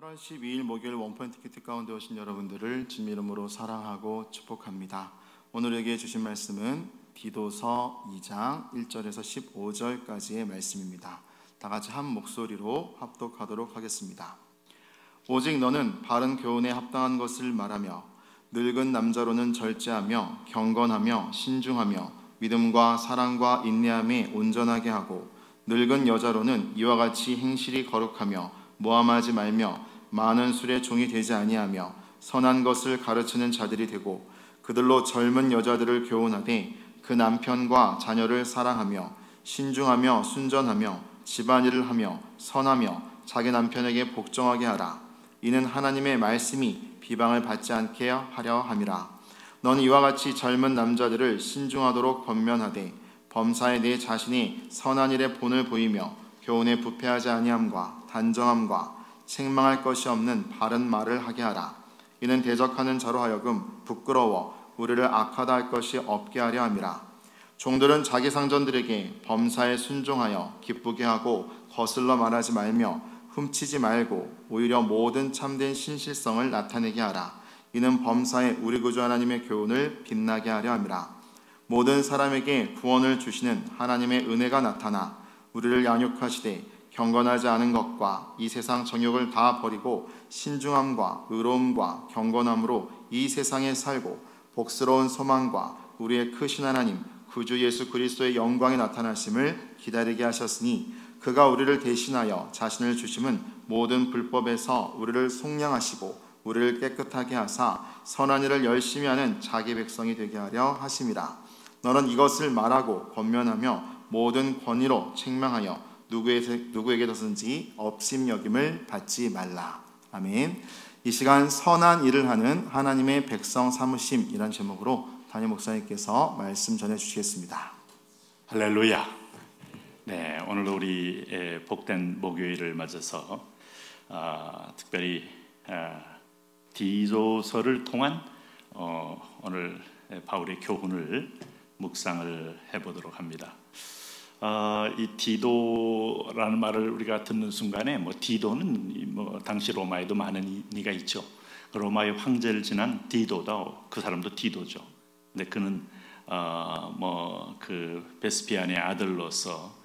8월 12일 목요일 원포인트 키트 가운데 오신 여러분들을 주님 이름으로 사랑하고 축복합니다. 오늘 여기에 주신 말씀은 디도서 2장 1절에서 15절까지의 말씀입니다. 다 같이 한 목소리로 합독하도록 하겠습니다. 오직 너는 바른 교훈에 합당한 것을 말하며 늙은 남자로는 절제하며 경건하며 신중하며 믿음과 사랑과 인내함에 온전하게 하고 늙은 여자로는 이와 같이 행실이 거룩하며 모함하지 말며 많은 술의 종이 되지 아니하며 선한 것을 가르치는 자들이 되고 그들로 젊은 여자들을 교훈하되 그 남편과 자녀를 사랑하며 신중하며 순전하며 집안일을 하며 선하며 자기 남편에게 복종하게 하라. 이는 하나님의 말씀이 비방을 받지 않게 하려 함이라. 너는 이와 같이 젊은 남자들을 신중하도록 권면하되 범사에 내 자신이 선한 일에 본을 보이며 교훈에 부패하지 아니함과 단정함과 책망할 것이 없는 바른 말을 하게 하라. 이는 대적하는 자로 하여금 부끄러워 우리를 악하다 할 것이 없게 하려 함이라. 종들은 자기 상전들에게 범사에 순종하여 기쁘게 하고 거슬러 말하지 말며 훔치지 말고 오히려 모든 참된 신실성을 나타내게 하라. 이는 범사에 우리 구주 하나님의 교훈을 빛나게 하려 함이라. 모든 사람에게 구원을 주시는 하나님의 은혜가 나타나 우리를 양육하시되 경건하지 않은 것과 이 세상 정욕을 다 버리고 신중함과 의로움과 경건함으로 이 세상에 살고 복스러운 소망과 우리의 크신 하나님 구주 예수 그리스도의 영광이 나타나심을 기다리게 하셨으니 그가 우리를 대신하여 자신을 주심은 모든 불법에서 우리를 속량하시고 우리를 깨끗하게 하사 선한 일을 열심히 하는 자기 백성이 되게 하려 하심이라. 너는 이것을 말하고 권면하며 모든 권위로 책망하여 누구에게든지 업심여김을 받지 말라. 아멘. 이 시간 선한 일을 하는 하나님의 백성 삼으심이란 제목으로 담임 목사님께서 말씀 전해주시겠습니다. 할렐루야. 네, 오늘 우리 복된 목요일을 맞아서 특별히 디도서를 통한 오늘 바울의 교훈을 묵상을 해보도록 합니다. 이 디도라는 말을 우리가 듣는 순간에 디도는 당시 로마에도 많은 의미가 있죠. 로마의 황제를 지난 디도다, 그 사람도 디도죠. 근데 그는 그 베스피안의 아들로서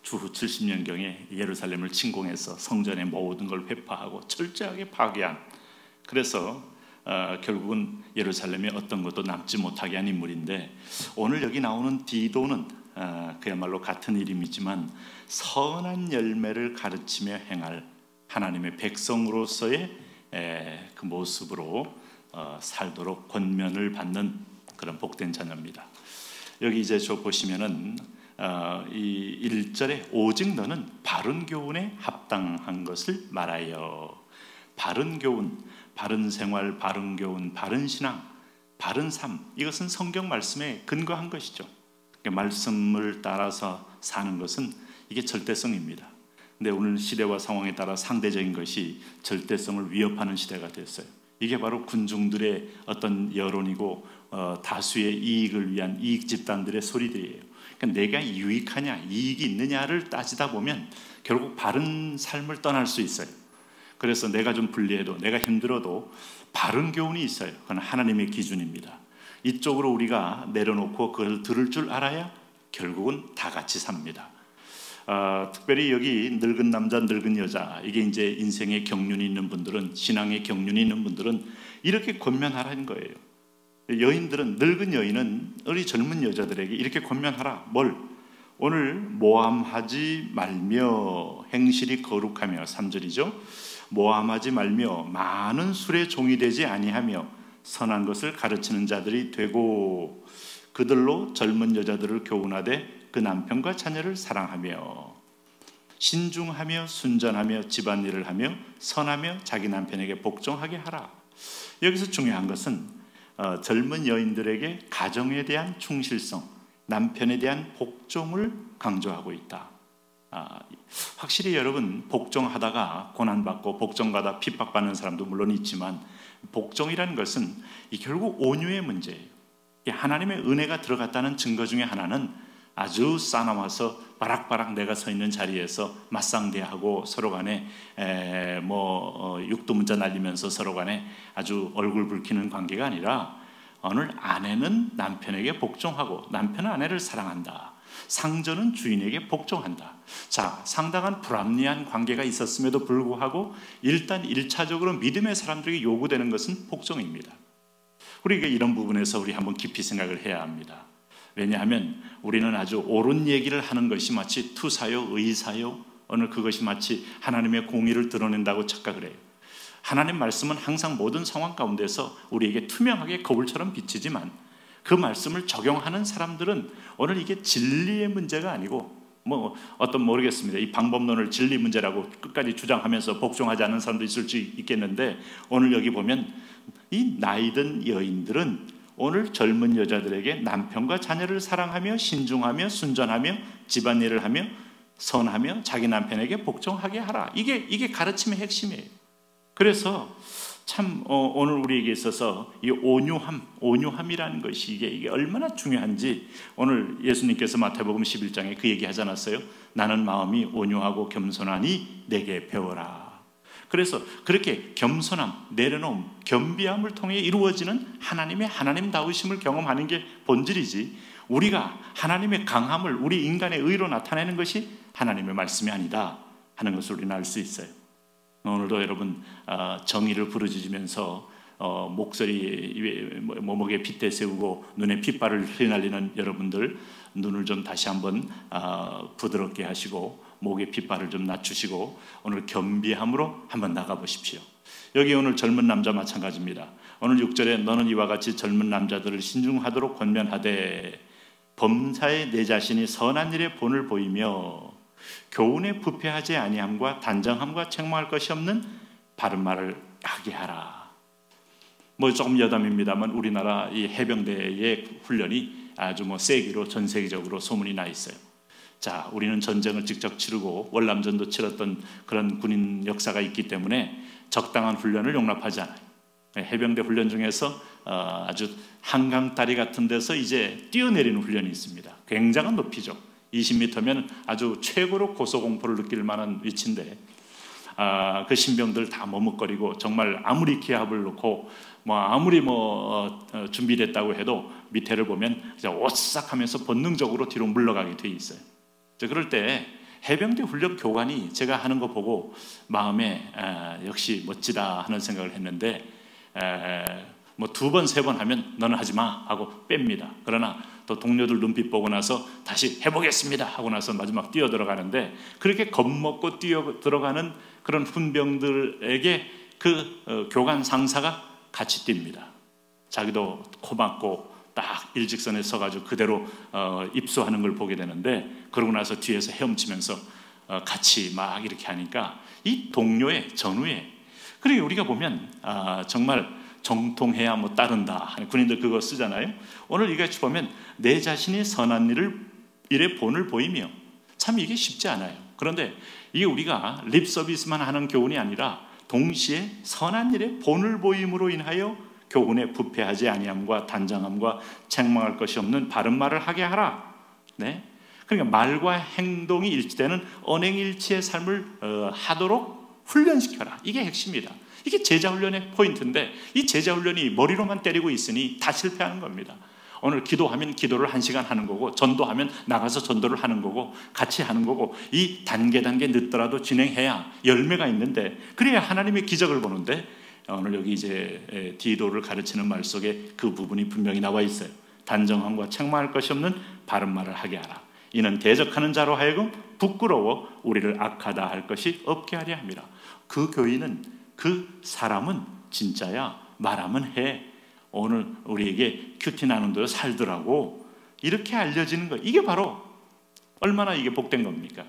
주후 70년경에 예루살렘을 침공해서 성전의 모든 걸 회파하고 철저하게 파괴한, 그래서 결국은 예루살렘에 어떤 것도 남지 못하게 한 인물인데, 오늘 여기 나오는 디도는 그야말로 같은 이름이지만 선한 열매를 가르치며 행할 하나님의 백성으로서의 그 모습으로 살도록 권면을 받는 그런 복된 자녀입니다. 여기 이제 저 보시면은 이 1절에 오직 너는 바른 교훈에 합당한 것을 말하여. 바른 교훈, 바른 생활, 바른 교훈, 바른 신앙, 바른 삶, 이것은 성경 말씀에 근거한 것이죠. 말씀을 따라서 사는 것은 이게 절대성입니다. 근데 오늘 시대와 상황에 따라 상대적인 것이 절대성을 위협하는 시대가 됐어요. 이게 바로 군중들의 어떤 여론이고 다수의 이익을 위한 이익 집단들의 소리들이에요. 그러니까 내가 유익하냐, 이익이 있느냐를 따지다 보면 결국 바른 삶을 떠날 수 있어요. 그래서 내가 좀 불리해도, 내가 힘들어도 바른 교훈이 있어요. 그건 하나님의 기준입니다. 이쪽으로 우리가 내려놓고 그걸 들을 줄 알아야 결국은 다 같이 삽니다. 특별히 여기 늙은 남자, 늙은 여자, 이게 이제 인생의 경륜이 있는 분들은, 신앙의 경륜이 있는 분들은 이렇게 권면하라는 거예요. 여인들은, 늙은 여인은 우리 젊은 여자들에게 이렇게 권면하라. 뭘? 오늘 모함하지 말며 행실이 거룩하며, 3절이죠. 모함하지 말며 많은 술의 종이 되지 아니하며 선한 것을 가르치는 자들이 되고 그들로 젊은 여자들을 교훈하되 그 남편과 자녀를 사랑하며 신중하며 순전하며 집안일을 하며 선하며 자기 남편에게 복종하게 하라. 여기서 중요한 것은 젊은 여인들에게 가정에 대한 충실성, 남편에 대한 복종을 강조하고 있다. 확실히 여러분, 복종하다가 고난받고 복종하다 핍박받는 사람도 물론 있지만 복종이라는 것은 결국 온유의 문제예요. 하나님의 은혜가 들어갔다는 증거 중에 하나는 아주 싸나워서 바락바락 내가 서 있는 자리에서 맞상대하고 서로 간에 육두문자 날리면서 서로 간에 아주 얼굴 붉히는 관계가 아니라 오늘 아내는 남편에게 복종하고 남편은 아내를 사랑한다. 상전은 주인에게 복종한다. 자, 상당한 불합리한 관계가 있었음에도 불구하고 일단 1차적으로 믿음의 사람들에게 요구되는 것은 복종입니다. 우리가 이런 부분에서 우리 한번 깊이 생각을 해야 합니다. 왜냐하면 우리는 아주 옳은 얘기를 하는 것이 마치 투사요, 의사요, 오늘 그것이 마치 하나님의 공의를 드러낸다고 착각을 해요. 하나님 말씀은 항상 모든 상황 가운데서 우리에게 투명하게 거울처럼 비치지만 그 말씀을 적용하는 사람들은 오늘 이게 진리의 문제가 아니고 모르겠습니다. 이 방법론을 진리 문제라고 끝까지 주장하면서 복종하지 않는 사람도 있을 수 있겠는데 오늘 여기 보면 이 나이든 여인들은 오늘 젊은 여자들에게 남편과 자녀를 사랑하며 신중하며 순전하며 집안일을 하며 선하며 자기 남편에게 복종하게 하라. 이게 가르침의 핵심이에요. 그래서 참 오늘 우리에게 있어서 이 온유함이라는 것이 이게 얼마나 중요한지 오늘 예수님께서 마태복음 11장에 그 얘기 하지 않았어요? 나는 마음이 온유하고 겸손하니 내게 배워라. 그래서 그렇게 겸손함, 내려놓음, 겸비함을 통해 이루어지는 하나님의 하나님다우심을 경험하는 게 본질이지 우리가 하나님의 강함을 우리 인간의 의로 나타내는 것이 하나님의 말씀이 아니다 하는 것을 우리는 알 수 있어요. 오늘도 여러분 정의를 부르짖으면서 목소리 목에 핏대 세우고 눈에 핏발을 휘날리는 여러분들 눈을 좀 다시 한번 부드럽게 하시고 목에 핏발을 좀 낮추시고 오늘 겸비함으로 한번 나가보십시오. 여기 오늘 젊은 남자 마찬가지입니다. 오늘 6절에 너는 이와 같이 젊은 남자들을 신중하도록 권면하되 범사에 내 자신이 선한 일에 본을 보이며 교훈에 부패하지 아니함과 단정함과 책망할 것이 없는 바른 말을 하게 하라. 조금 여담입니다만 우리나라 이 해병대의 훈련이 아주 세기로 전 세계적으로 소문이 나 있어요. 자, 우리는 전쟁을 직접 치르고 월남전도 치렀던 그런 군인 역사가 있기 때문에 적당한 훈련을 용납하지 않아요. 해병대 훈련 중에서 아주 한강다리 같은 데서 이제 뛰어내리는 훈련이 있습니다. 굉장한 높이죠. 20m면 아주 최고로 고소공포를 느낄 만한 위치인데 그 신병들 다 머뭇거리고 정말 아무리 기합을 놓고 아무리 준비됐다고 해도 밑에를 보면 오싹하면서 본능적으로 뒤로 물러가게 돼 있어요. 그럴 때 해병대 훈련 교관이 제가 하는 거 보고 마음에 역시 멋지다 하는 생각을 했는데 두 번, 세 번 하면 너는 하지 마 하고 뺍니다. 그러나 또 동료들 눈빛 보고 나서 다시 해보겠습니다 하고 나서 마지막 뛰어 들어가는데 그렇게 겁먹고 뛰어 들어가는 그런 훈병들에게 그 교관 상사가 같이 뜁니다. 자기도 코 막고 딱 일직선에 서가지고 그대로 입수하는 걸 보게 되는데 그러고 나서 뒤에서 헤엄치면서 같이 막 이렇게 하니까 이 동료의 전후에 그러게 우리가 보면 정말 정통해야 따른다. 군인들 그거 쓰잖아요. 오늘 이같이 보면 내 자신이 선한 일에 본을 보이며 참 이게 쉽지 않아요. 그런데 이게 우리가 립 서비스만 하는 교훈이 아니라 동시에 선한 일에 본을 보임으로 인하여 교훈에 부패하지 아니함과 단정함과 책망할 것이 없는 바른 말을 하게 하라. 네? 그러니까 말과 행동이 일치되는 언행일치의 삶을 하도록 훈련시켜라. 이게 핵심이다. 이게 제자훈련의 포인트인데 이 제자훈련이 머리로만 때리고 있으니 다 실패하는 겁니다. 오늘 기도하면 기도를 1시간 하는 거고 전도하면 나가서 전도를 하는 거고 같이 하는 거고 이 단계 늦더라도 진행해야 열매가 있는데 그래야 하나님의 기적을 보는데 오늘 여기 이제 디도를 가르치는 말 속에 그 부분이 분명히 나와 있어요. 단정함과 책망할 것이 없는 바른 말을 하게 하라. 이는 대적하는 자로 하여금 부끄러워 우리를 악하다 할 것이 없게 하려 함이라. 그 교인은 그 사람은 진짜야 말하면 해. 오늘 우리에게 큐티 나는 대로 살더라고. 이렇게 알려지는 거 이게 바로 얼마나 이게 복된 겁니까?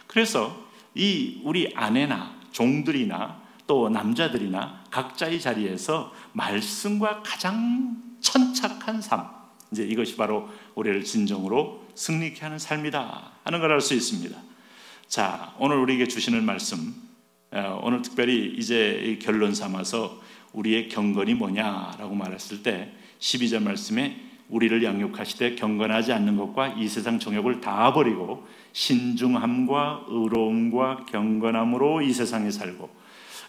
그래서 이 우리 아내나 종들이나 또 남자들이나 각자의 자리에서 말씀과 가장 천착한 삶 이제 이것이 바로 우리를 진정으로 승리케 하는 삶이다 하는 걸 알 수 있습니다. 자, 오늘 우리에게 주시는 말씀 오늘 특별히 이제 결론 삼아서 우리의 경건이 뭐냐라고 말했을 때 12절 말씀에 우리를 양육하시되 경건하지 않는 것과 이 세상 정욕을 다 버리고 신중함과 의로움과 경건함으로 이 세상에 살고,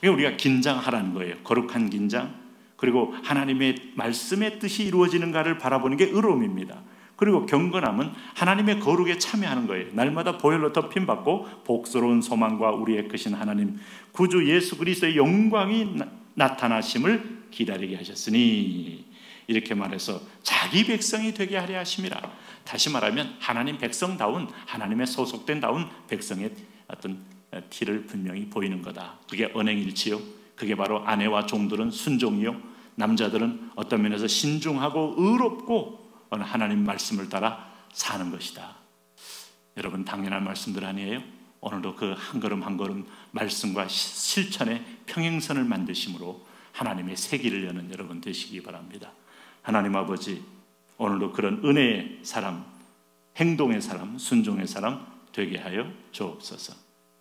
우리가 긴장하라는 거예요. 거룩한 긴장, 그리고 하나님의 말씀의 뜻이 이루어지는가를 바라보는 게 의로움입니다. 그리고 경건함은 하나님의 거룩에 참여하는 거예요. 날마다 보혈로 덮임받고 복스러운 소망과 우리의 크신 하나님 구주 예수 그리스도의 영광이 나타나심을 기다리게 하셨으니, 이렇게 말해서 자기 백성이 되게 하려 하심이라. 다시 말하면 하나님 백성다운, 하나님의 소속된다운 백성의 어떤 티를 분명히 보이는 거다. 그게 언행일치요. 그게 바로 아내와 종들은 순종이요, 남자들은 어떤 면에서 신중하고 의롭고 하나님 말씀을 따라 사는 것이다. 여러분, 당연한 말씀들 아니에요? 오늘도 그 한 걸음 한 걸음 말씀과 실천의 평행선을 만드심으로 하나님의 새 길을 여는 여러분 되시기 바랍니다. 하나님 아버지, 오늘도 그런 은혜의 사람, 행동의 사람, 순종의 사람 되게 하여 주옵소서.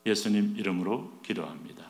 예수님 이름으로 기도합니다.